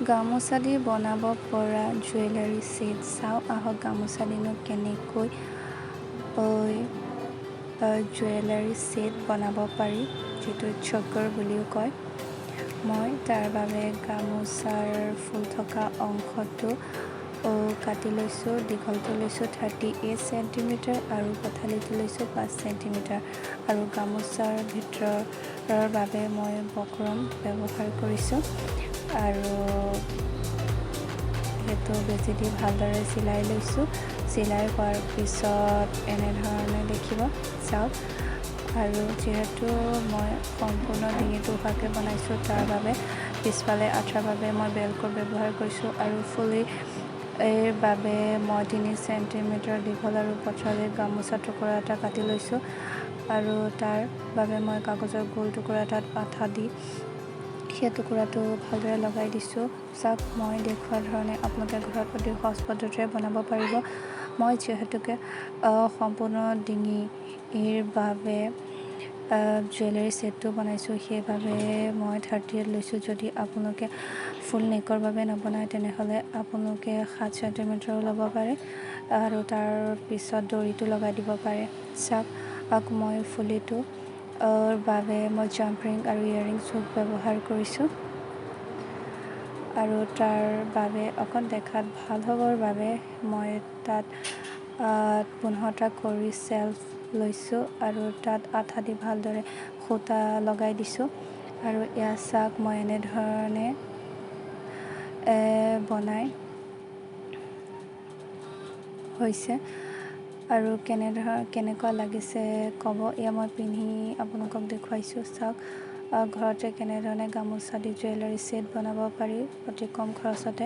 গামোচা দি বনাব পৰা jewellery set চাওঁ আহক গামোচা দিনো কেনেকৈ জুৱেলাৰী ছেট বনাব পাৰি যিটো চকৰ বুলিও কয়। মই তাৰ বাবে গামোচাৰ ফুল থকা অংশটো কাটি লৈছোঁ। দীঘলটো লৈছোঁ 38 চেণ্টিমিটাৰ আৰু পথালিটো লৈছোঁ 5 চেণ্টিমিটাৰ আৰু গামোচাৰ ভিতৰৰ বাবে মই বক্ৰম ব্যৱহাৰ কৰিছোঁ আৰু সেইটো বেজি দি ভালদৰে চিলাই লৈছোঁ। চিলাই কৰাৰ পিছত এনেধৰণে দেখিব চাওক। আৰু যিহেতু মই সম্পূৰ্ণ ডিঙিটো উভাকৈ বনাইছোঁ তাৰ বাবে পিছফালে আঠাৰ বাবে মই বেলকট ব্যৱহাৰ কৰিছোঁ আৰু ফুলিৰ বাবে মই 3 চেণ্টিমিটাৰ দীঘল আৰু পথালিৰ গামোচা টুকুৰা এটা কাটি লৈছোঁ আৰু তাৰ বাবে মই কাগজৰ গোল টুকুৰা এটাত আঠা দি সেই টুকুৰাটো ভালদৰে লগাই দিছোঁ। চাওক মই দেখুওৱা ধৰণে আপোনালোকে ঘৰত অতি সহজ পদ্ধতিৰে বনাব পাৰিব। মই যিহেতুকে সম্পূৰ্ণ ডিঙিৰ বাবে জুৱেলাৰী ছেটটো বনাইছোঁ সেইবাবে মই 38 লৈছোঁ। যদি আপোনালোকে ফুল নেকৰ বাবে নবনায় তেনেহ'লে আপোনালোকে 7 চেণ্টিমিটাৰো ল'ব পাৰে আৰু তাৰ পিছত দৰিটো লগাই দিব পাৰে। চাওক মই ফুলিটো বাবে মই জাম্প ৰিং আৰু ইয়াৰিংছ হুক ব্যৱহাৰ কৰিছোঁ আৰু তাৰ বাবে অকণ দেখাত ভাল হ'বৰ বাবে মই তাত 15টা কৰি চেল্ফ লৈছোঁ আৰু তাত আঠা দি ভালদৰে সূতা লগাই দিছোঁ আৰু এয়া চাওক মই এনেধৰণে বনাই হৈছে আৰু কেনেকুৱা লাগিছে ক'ব। এয়া মই পিন্ধি আপোনালোকক দেখুৱাইছোঁ। চাওক ঘৰতে কেনেধৰণে গামোচা দি জুৱেলাৰী ছেট বনাব পাৰি অতি কম খৰচতে।